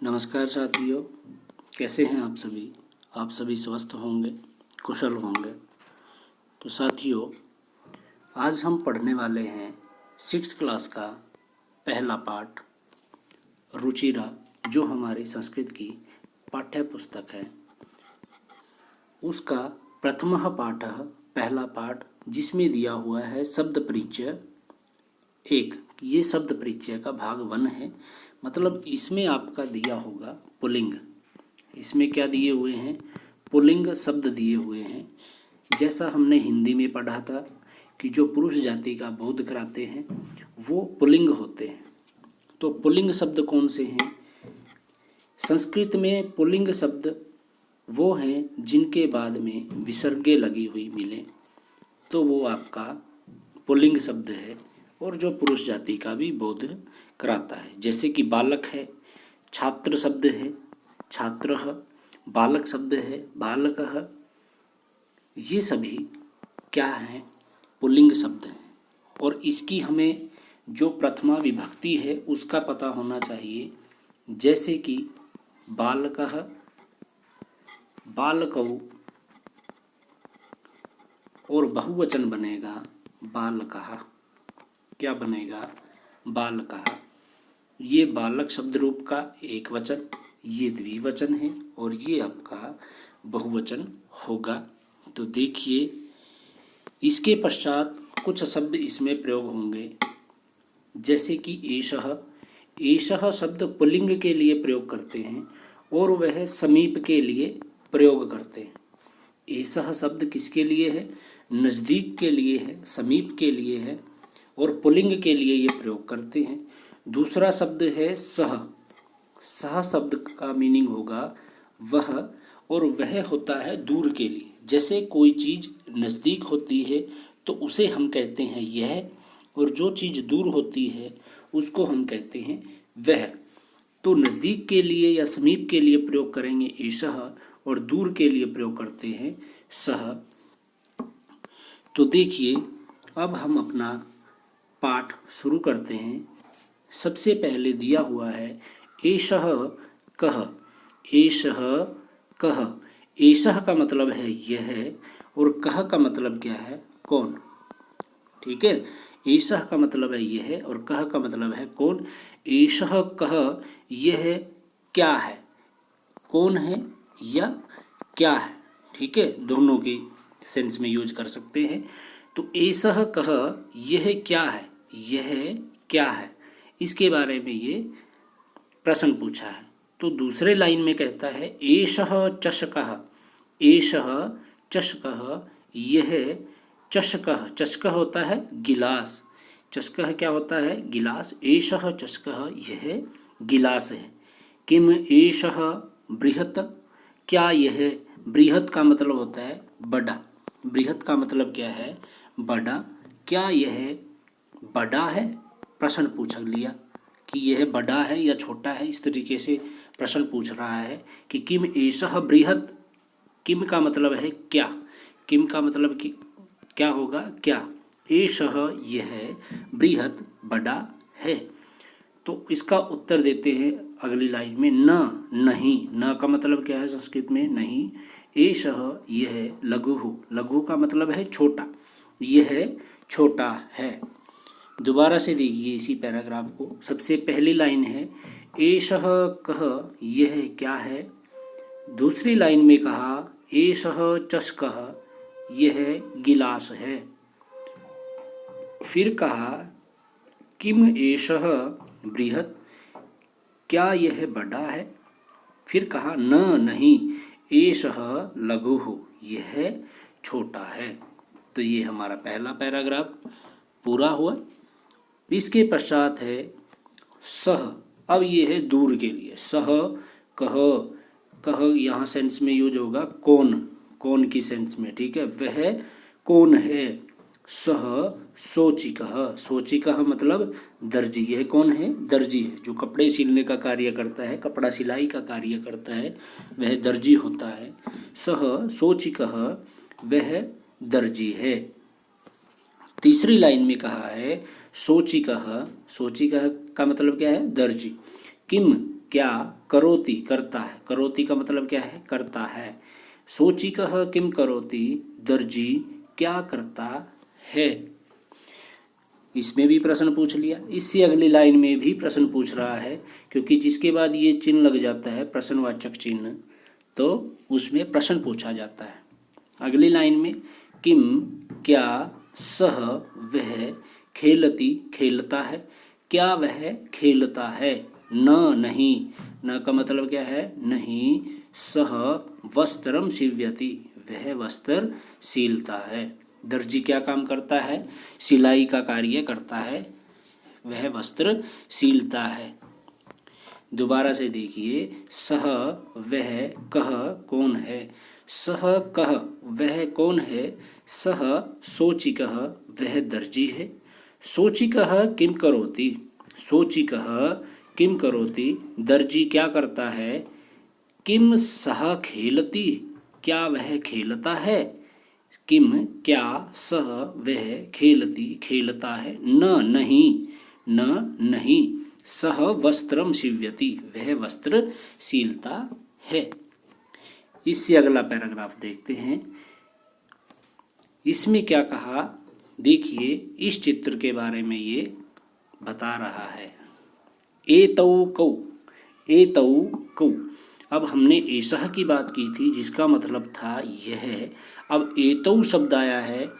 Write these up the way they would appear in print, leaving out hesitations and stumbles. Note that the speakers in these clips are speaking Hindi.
नमस्कार साथियों, कैसे हैं आप सभी। आप सभी स्वस्थ होंगे, कुशल होंगे। तो साथियों, आज हम पढ़ने वाले हैं 6th क्लास का पहला पाठ रुचिरा, जो हमारी संस्कृत की पाठ्य पुस्तक है। उसका प्रथमः पाठः, पहला पाठ, जिसमें दिया हुआ है शब्द परिचय 1। ये शब्द परिचय का भाग 1 है। मतलब इसमें आपका दिया होगा पुल्लिंग। इसमें क्या दिए हुए हैं? पुल्लिंग शब्द दिए हुए हैं। जैसा हमने हिंदी में पढ़ा था कि जो पुरुष जाति का बोध कराते हैं वो पुल्लिंग होते हैं। तो पुल्लिंग शब्द कौन से हैं? संस्कृत में पुल्लिंग शब्द वो हैं जिनके बाद में विसर्गे लगी हुई मिले, तो वो आपका पुल्लिंग शब्द है और जो पुरुष जाति का भी बोध कराता है। जैसे कि बालक है, छात्र शब्द है, छात्रः, बालक शब्द है, बालकः। ये सभी क्या हैं? पुल्लिंग शब्द हैं। और इसकी हमें जो प्रथमा विभक्ति है उसका पता होना चाहिए। जैसे कि बालकः, बालकौ, और बहुवचन बनेगा बालकः। क्या बनेगा? बालकः। ये बालक शब्द रूप का एक वचन, ये द्विवचन है और ये आपका बहुवचन होगा। तो देखिए, इसके पश्चात कुछ शब्द इसमें प्रयोग होंगे। जैसे कि एषः। एषः शब्द पुल्लिंग के लिए प्रयोग करते हैं और वह समीप के लिए प्रयोग करते हैं। एषः शब्द किसके लिए है? नज़दीक के लिए है, समीप के लिए है और पुल्लिंग के लिए ये प्रयोग करते हैं। दूसरा शब्द है सह। सह शब्द का मीनिंग होगा वह, और वह होता है दूर के लिए। जैसे कोई चीज़ नज़दीक होती है तो उसे हम कहते हैं यह, और जो चीज़ दूर होती है उसको हम कहते हैं वह। तो नज़दीक के लिए या समीप के लिए प्रयोग करेंगे एषः और दूर के लिए प्रयोग करते हैं सह। तो देखिए, अब हम अपना पाठ शुरू करते हैं। सबसे पहले दिया हुआ है एषः कः। एषः कः। एषः का मतलब है यह और कः का मतलब क्या है? कौन। ठीक है, एषः का मतलब है यह और कः का मतलब है कौन। एषः कः, यह क्या है, कौन है या क्या है। ठीक है, दोनों के सेंस में यूज कर सकते हैं। तो एषः कः, यह क्या है, यह क्या है, इसके बारे में ये प्रश्न पूछा है। तो दूसरे लाइन में कहता है एषः चषकः। एषः चषकः, यह चषकः। चषकः होता है गिलास। चषकः क्या होता है? गिलास। एषः चषकः, यह गिलास है। किम एषः बृहत्, क्या यह। बृहत् का मतलब होता है बड़ा। बृहत् का मतलब क्या है? बड़ा। क्या यह बड़ा है? प्रश्न पूछ लिया कि यह बड़ा है या छोटा है। इस तरीके से प्रश्न पूछ रहा है कि किम एषः बृहत्। किम का मतलब है क्या। किम का मतलब कि क्या होगा? क्या। एषः, यह, बृहत्, बड़ा है। तो इसका उत्तर देते हैं अगली लाइन में न, नहीं। न का मतलब क्या है संस्कृत में? नहीं। एषः, यह, लघुः। लघु का मतलब है छोटा। यह छोटा है। दोबारा से देखिए इसी पैराग्राफ को। सबसे पहली लाइन है एषः कः, यह क्या है। दूसरी लाइन में कहा एषः चषकः, यह गिलास है। फिर कहा किम एषः बृहत्, क्या यह बड़ा है। फिर कहा न, नहीं। एषः लघुः, यह छोटा है। तो ये हमारा पहला पैराग्राफ पूरा हुआ। इसके पश्चात है सह। अब ये है दूर के लिए। सह, कह। कह यहाँ सेंस में यूज होगा कौन, कौन की सेंस में। ठीक है, वह कौन है। सह शोचिकः। शोचिकः मतलब दर्जी। यह कौन है? दर्जी है, जो कपड़े सिलने का कार्य करता है, कपड़ा सिलाई का कार्य करता है, वह दर्जी होता है। सह शोचिकः, वह दर्जी है। तीसरी लाइन में कहा है शोचिकः। शोचिकः का मतलब क्या है? दर्जी। किम, क्या करोति करता है, करोति का मतलब क्या है, करता है। सोचिकः किम करोति, दर्जी क्या करता है। इसमें भी प्रश्न पूछ लिया। इससे अगली लाइन में भी प्रश्न पूछ रहा है, क्योंकि जिसके बाद ये चिन्ह लग जाता है प्रश्नवाचक चिन्ह, तो उसमें प्रश्न पूछा जाता है। अगली लाइन में किम क्या सह वह खेलती खेलता है, क्या वह खेलता है, न नहीं, न का मतलब क्या है, नहीं, सह वस्त्रम सीव्यति वह वस्त्र सीलता है। दर्जी क्या काम करता है, सिलाई का कार्य करता है, वह वस्त्र सीलता है। दोबारा से देखिए, सह वह कह कौन है, सह कह वह कौन है, सह सोचिकः वह दर्जी है। सोचिकः किम करोति, सोचिकः किम करोति दर्जी क्या करता है, किम सह खेलति क्या वह खेलता है, किम क्या सह वह खेलती खेलता है, न नहीं, न नहीं, सह वस्त्रम सीव्यति वह वस्त्र सीलता है। इससे अगला पैराग्राफ देखते हैं। इसमें क्या कहा, देखिए इस चित्र के बारे में ये बता रहा है। एतौ कौ, एतौ कौ। अब हमने एसह की बात की थी जिसका मतलब था यह। अब एतौ शब्द आया है,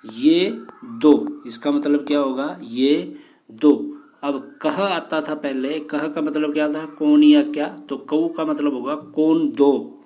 ये दो, इसका मतलब क्या होगा, ये दो। अब कह आता था पहले, कह का मतलब क्या था, कौन या क्या, तो कौ का मतलब होगा कौन दो।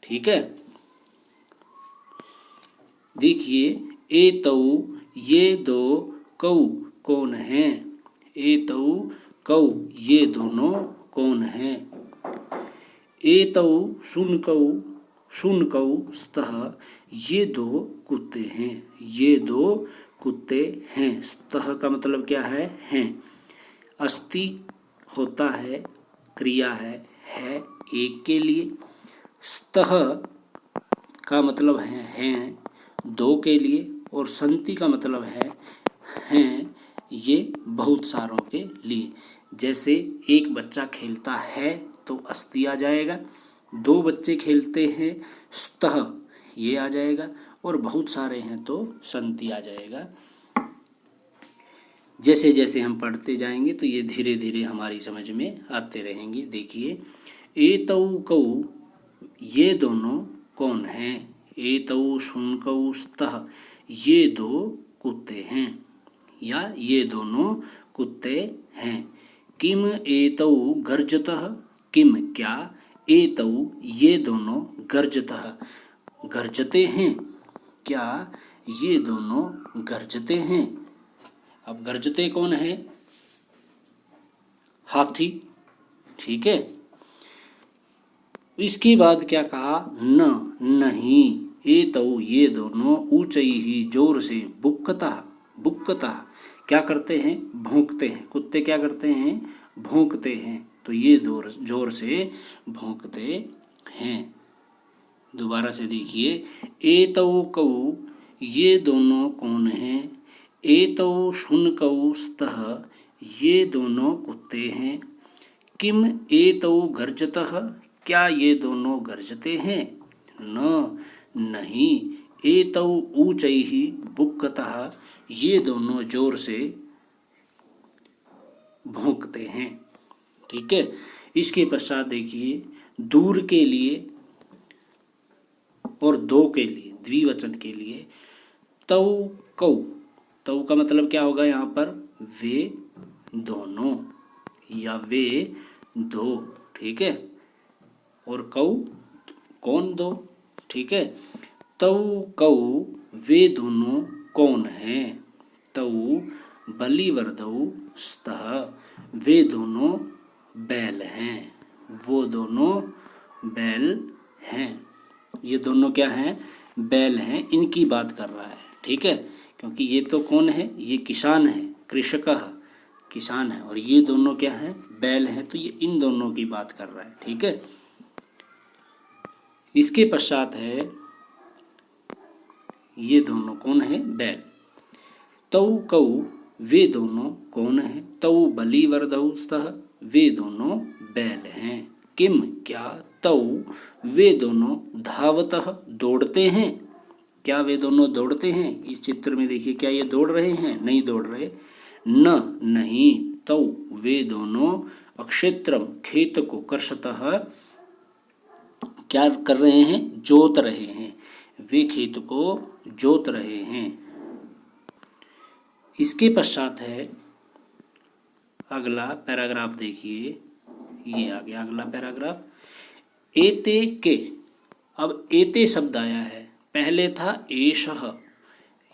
ठीक है, देखिए एतौ ये दो, कौ कौन है, एतौ कौ ये दोनों कौन हैं। एतौ शुनकौ स्तः ये दो कुत्ते हैं, ये दो कुत्ते हैं। स्तः का मतलब क्या है, हैं। अस्ति होता है, क्रिया है एक के लिए। स्तः का मतलब है हैं दो के लिए, और संति का मतलब है हैं ये बहुत सारों के लिए। जैसे एक बच्चा खेलता है तो अस्ति आ जाएगा, दो बच्चे खेलते हैं स्तः ये आ जाएगा, और बहुत सारे हैं तो संति आ जाएगा। जैसे जैसे हम पढ़ते जाएंगे तो ये धीरे धीरे हमारी समझ में आते रहेंगे। देखिए एतौ कौ ये दोनों कौन हैं, एतौ शुनकौ स्तः ये दो कुत्ते हैं, या ये दोनों कुत्ते हैं। किम एतौ गर्जतः किम क्या एतौ ये दोनों गर्जतः गर्जते हैं, क्या ये दोनों गर्जते हैं। अब गर्जते कौन है, हाथी। ठीक है, इसके बाद क्या कहा, न नहीं, एतौ ये दोनों ऊंचाई जोर से बुक्कता बुक्कता क्या करते हैं, भौंकते हैं। कुत्ते क्या करते हैं, भौंकते हैं, तो ये जोर से भौंकते हैं। दोबारा से देखिए, एतौ कौ ये दोनों कौन हैं, एतौ शुनकौ स्तः ये दोनों कुत्ते हैं। किम एतौ गर्जतः क्या ये दोनों गर्जते हैं, न नहीं, एतौ ऊंचैः बुक्कतः ये दोनों जोर से भौंकते हैं। ठीक है, इसके पश्चात देखिए, दूर के लिए और दो के लिए, द्विवचन के लिए, तौ कौ, तौ का मतलब क्या होगा यहाँ पर, वे दोनों या वे दो। ठीक है, और कौ कौन दो। ठीक है, तौ कौ वे दोनों कौन हैं, तौ बलिवर्धौ स्तः वे दोनों बैल हैं, वो दोनों बैल हैं। ये दोनों क्या हैं, बैल हैं, इनकी बात कर रहा है। ठीक है, क्योंकि ये तो कौन है, ये किसान है, कृषकः किसान है, और ये दोनों क्या है, बैल हैं, तो ये इन दोनों की बात कर रहा है। ठीक है, इसके पश्चात है, ये दोनों कौन है, बैल। तौ कौ वे दोनों कौन है, तौ बलिवर्धौ स्तः वे दोनों बैल हैं। किम क्या, तौ वे दोनों धावतः दौड़ते हैं। क्या वे दोनों दौड़ते हैं? इस चित्र में देखिए, क्या ये दौड़ रहे हैं? नहीं दौड़ रहे। न नहीं, तौ वे दोनों अक्षेत्रम खेत को कर्षतः क्या कर रहे हैं? जोत रहे हैं। वे खेत को जोत रहे हैं। इसके पश्चात है अगला पैराग्राफ, देखिए ये आ गया अगला पैराग्राफ। एते के, अब एते शब्द आया है, पहले था एषः,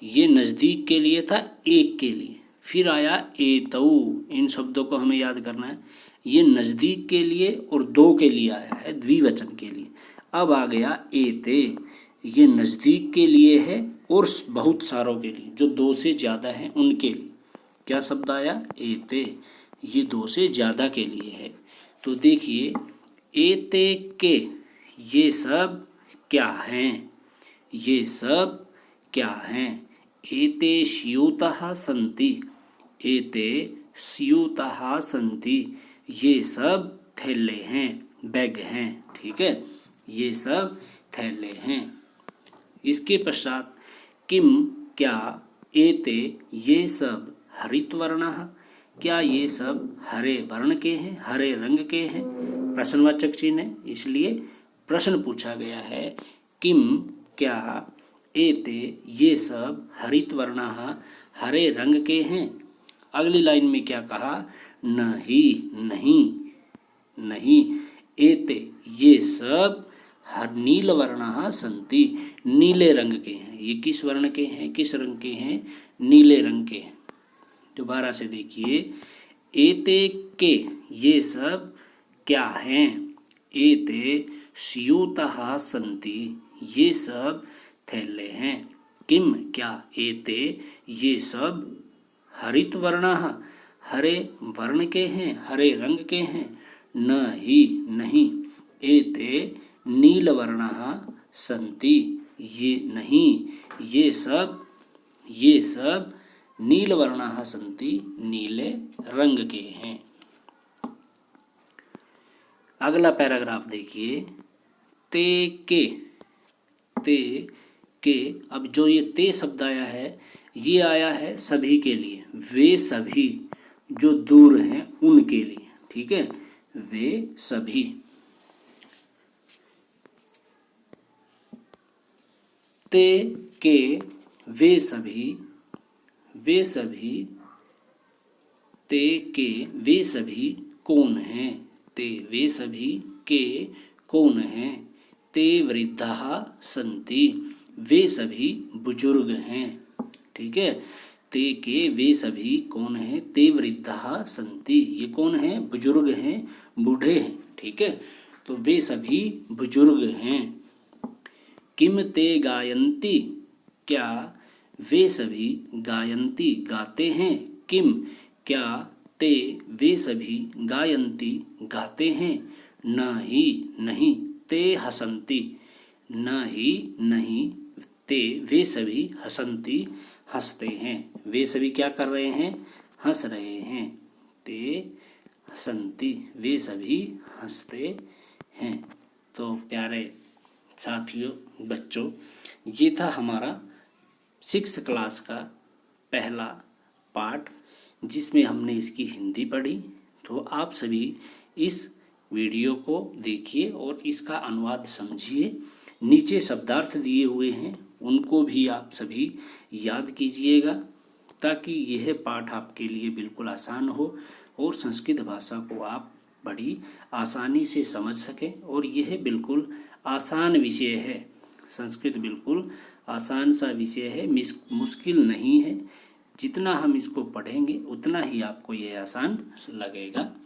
ये नज़दीक के लिए था, एक के लिए, फिर आया एतौ। इन शब्दों को हमें याद करना है, ये नज़दीक के लिए और दो के लिए आया है, द्विवचन के लिए। अब आ गया एते, ये नज़दीक के लिए है और बहुत सारों के लिए, जो दो से ज़्यादा हैं उनके लिए। क्या शब्द आया? एते, ये दो से ज़्यादा के लिए है। तो देखिए, एते के, ये सब क्या हैं? ये सब क्या हैं? एते स्यूतः सन्ति, एते स्यूतः सन्ति, ये सब थैले हैं, बैग हैं। ठीक है, ये सब थैले हैं। इसके पश्चात किम क्या, एते ये सब हरितवर्णः, क्या ये सब हरे वर्ण के हैं, हरे रंग के हैं? प्रश्नवाचक चिन्ह है, इसलिए प्रश्न पूछा गया है। किम क्या, एते ये सब हरितवर्णः हरे रंग के हैं। अगली लाइन में क्या कहा? नहीं नहीं नहीं, एते ये सब नीलवर्णः सन्ति, नीले रंग के हैं। ये किस वर्ण के हैं? किस रंग के हैं? नीले रंग के हैं। दोबारा से देखिए, एते के ये सब क्या हैं? एते स्यूतः सन्ति, ये सब थैले हैं। किम क्या, एते ये सब हरितवर्णः हरे वर्ण के हैं, हरे रंग के हैं। न ही नहीं, एते नीलवर्णः सन्ति, ये नहीं, ये सब नीलवर्णः सन्ति, नीले रंग के हैं। अगला पैराग्राफ देखिए, ते के, अब जो ये ते शब्द आया है, ये आया है सभी के लिए, वे सभी जो दूर हैं उनके लिए। ठीक है, वे सभी। ते के वे सभी, ते के वे सभी कौन हैं? ते वे सभी के कौन हैं? ते वृद्धाः सन्ति, वे सभी बुजुर्ग हैं। ठीक है, ते के वे सभी कौन हैं? ते वृद्धाः सन्ति, ये कौन हैं? बुजुर्ग हैं, बूढ़े हैं। ठीक है, तो वे सभी बुजुर्ग हैं। किम ते गायन्ति, क्या वे सभी गायन्ति गाते हैं? किम क्या, ते वे सभी गायन्ति गाते हैं? न ही नहीं, ते हसन्ति, न ही नहीं, ते वे सभी हसन्ति हंसते हैं। वे सभी क्या कर रहे हैं? हंस रहे हैं। ते हसन्ति, वे सभी हंसते हैं। तो प्यारे साथियों, बच्चों, ये था हमारा 6th क्लास का पहला पार्ट, जिसमें हमने इसकी हिंदी पढ़ी। तो आप सभी इस वीडियो को देखिए और इसका अनुवाद समझिए। नीचे शब्दार्थ दिए हुए हैं, उनको भी आप सभी याद कीजिएगा, ताकि यह पाठ आपके लिए बिल्कुल आसान हो और संस्कृत भाषा को आप बड़ी आसानी से समझ सकें। और यह बिल्कुल आसान विषय है, संस्कृत बिल्कुल आसान सा विषय है, मुश्किल नहीं है। जितना हम इसको पढ़ेंगे उतना ही आपको यह आसान लगेगा।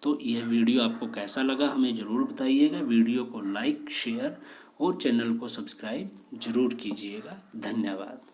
तो यह वीडियो आपको कैसा लगा हमें ज़रूर बताइएगा। वीडियो को लाइक, शेयर और चैनल को सब्सक्राइब ज़रूर कीजिएगा। धन्यवाद।